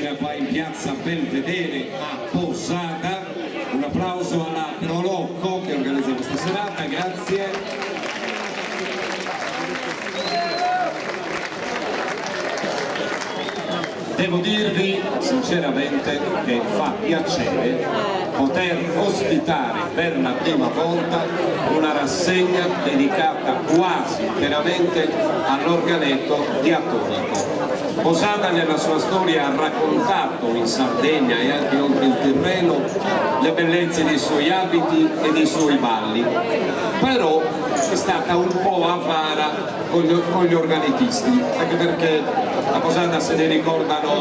stasera qua in piazza Belvedere a Posata. Un applauso alla Prolocco che organizza questa serata, grazie. Devo dirvi sinceramente che fa piacere poter ospitare per la prima volta una rassegna dedicata quasi interamente all'organetto diatonico. Posata nella sua storia ha raccontato in Sardegna e anche oltre il terreno le bellezze dei suoi abiti e dei suoi balli, però è stata un po' avara con gli organetisti, anche perché a Posata se ne ricordano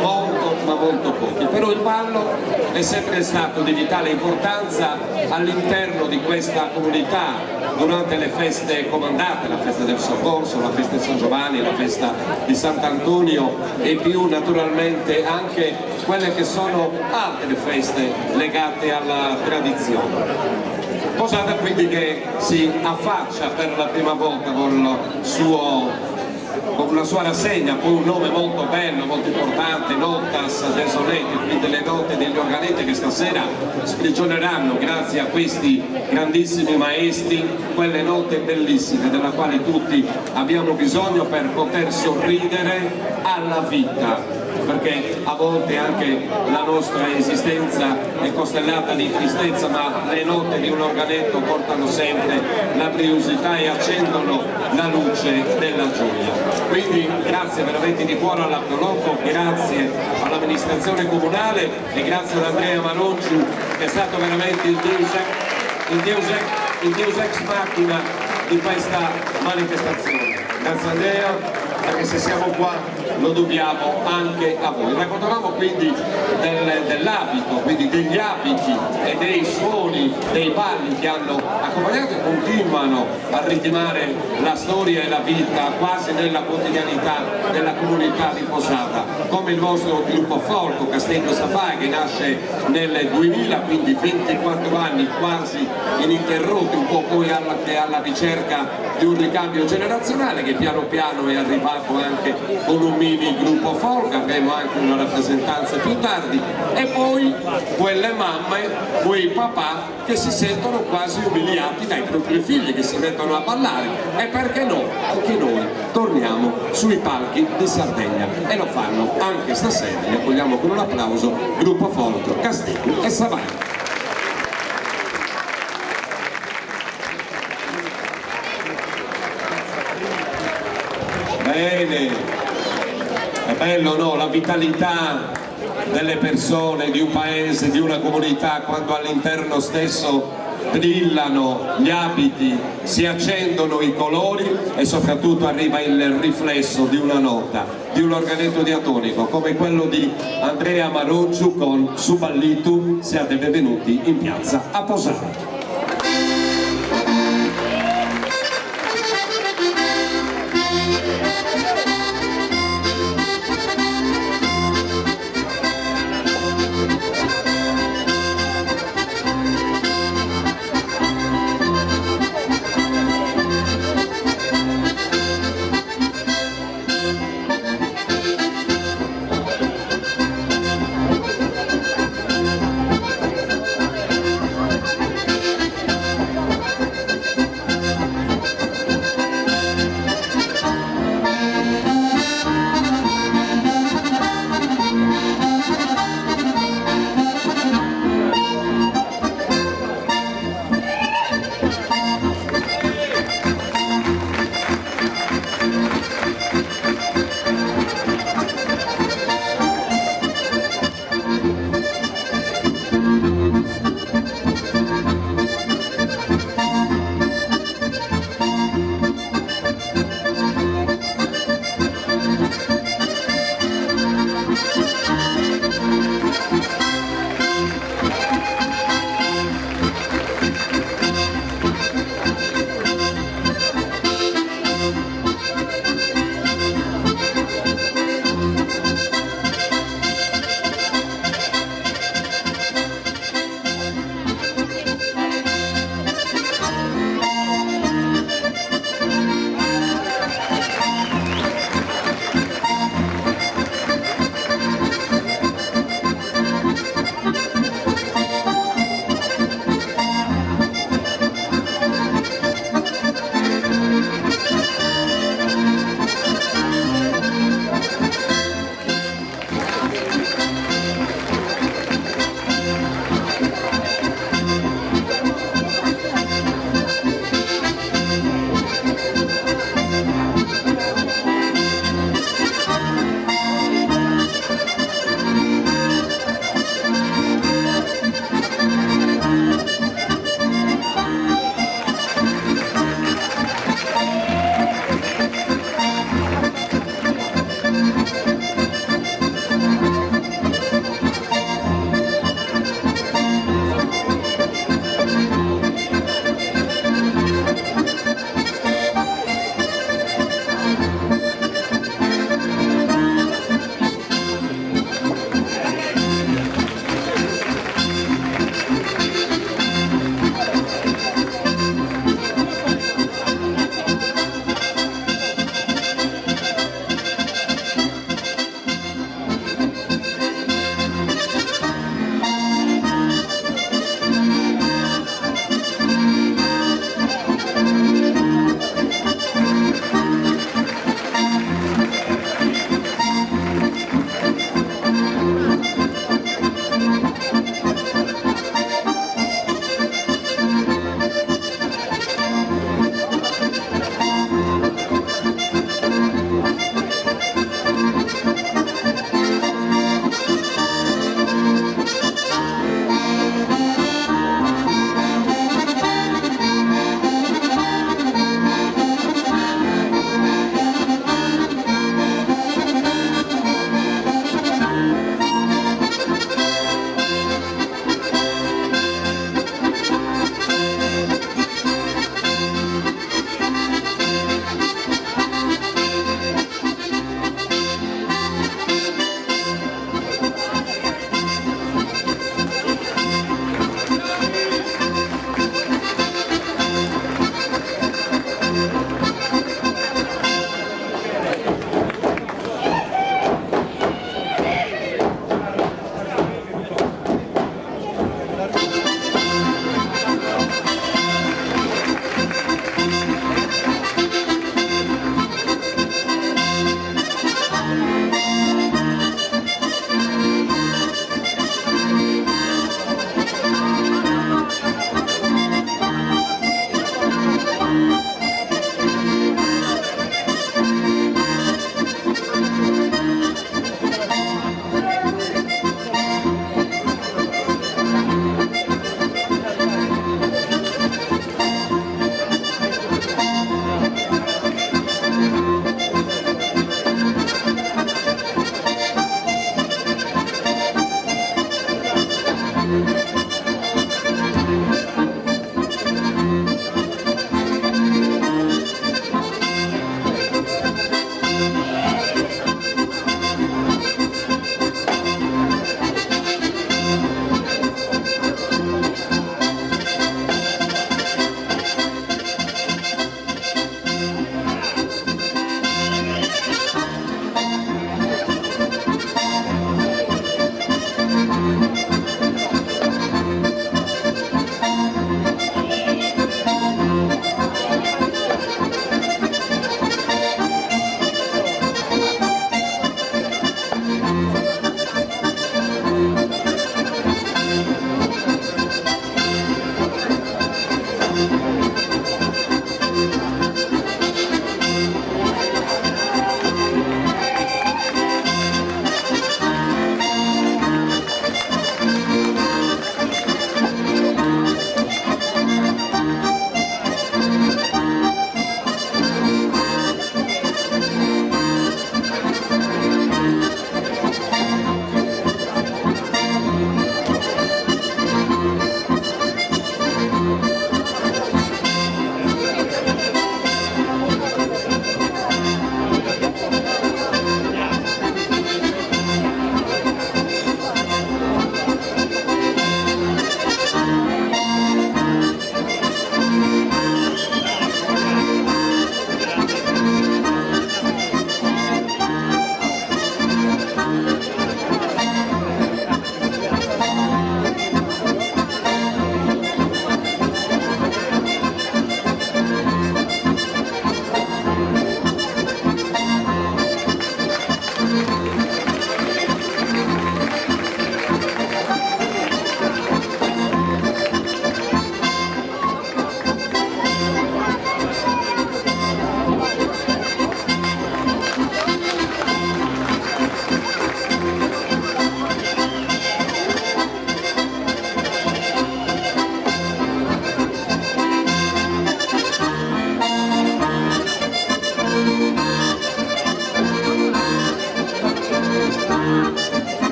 molto ma molto pochi, però il ballo è sempre stato di vitale importanza all'interno di questa comunità durante le feste comandate, la festa del Soccorso, la festa di San Giovanni, la festa di Sant'Antonio e più naturalmente anche quelle che sono altre feste legate alla tradizione. Posata quindi che si affaccia per la prima volta con la sua rassegna, poi un nome molto bello, molto importante, Notas Desolate, quindi le note degli organetti che stasera sprigioneranno grazie a questi grandissimi maestri quelle note bellissime della quale tutti abbiamo bisogno per poter sorridere alla vita, perché a volte anche la nostra esistenza è costellata di tristezza, ma le note di un organetto portano sempre la briosità e accendono la luce della gioia. Quindi grazie veramente di cuore alla Prolocco, grazie all'amministrazione comunale e grazie ad Andrea Marocciu che è stato veramente il deus ex machina di questa manifestazione. Grazie Andrea, perché se siamo qua lo dobbiamo anche a voi. Raccontavamo quindi dell'abito, quindi degli abiti e dei suoni, dei balli che hanno accompagnato e continuano a ritmare la storia e la vita quasi nella quotidianità della comunità di Posata, come il vostro gruppo folco Castello Safai che nasce nel 2000, quindi 24 anni quasi ininterrotti, un po' poi alla ricerca di un ricambio generazionale che piano piano è arrivato anche con un mini gruppo folk, avremo anche una rappresentanza più tardi, e poi quelle mamme, quei papà che si sentono quasi umiliati dai propri figli che si mettono a ballare, e perché no, anche noi torniamo sui palchi di Sardegna e lo fanno anche stasera. Li accogliamo con un applauso, gruppo folk Castello e Savai. Bene, è bello no? La vitalità delle persone, di un paese, di una comunità, quando all'interno stesso brillano gli abiti, si accendono i colori e soprattutto arriva il riflesso di una nota, di un organetto diatonico come quello di Andrea Marocciu con Suballitu. Siate benvenuti in piazza a Posata.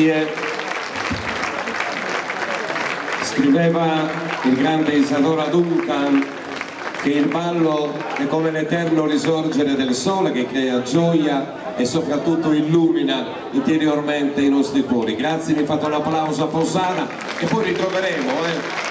Grazie. Scriveva il grande Isadora Duncan che il ballo è come l'eterno risorgere del sole che crea gioia e soprattutto illumina interiormente i nostri cuori. Grazie, mi fate un applauso a Pausana e poi ritroveremo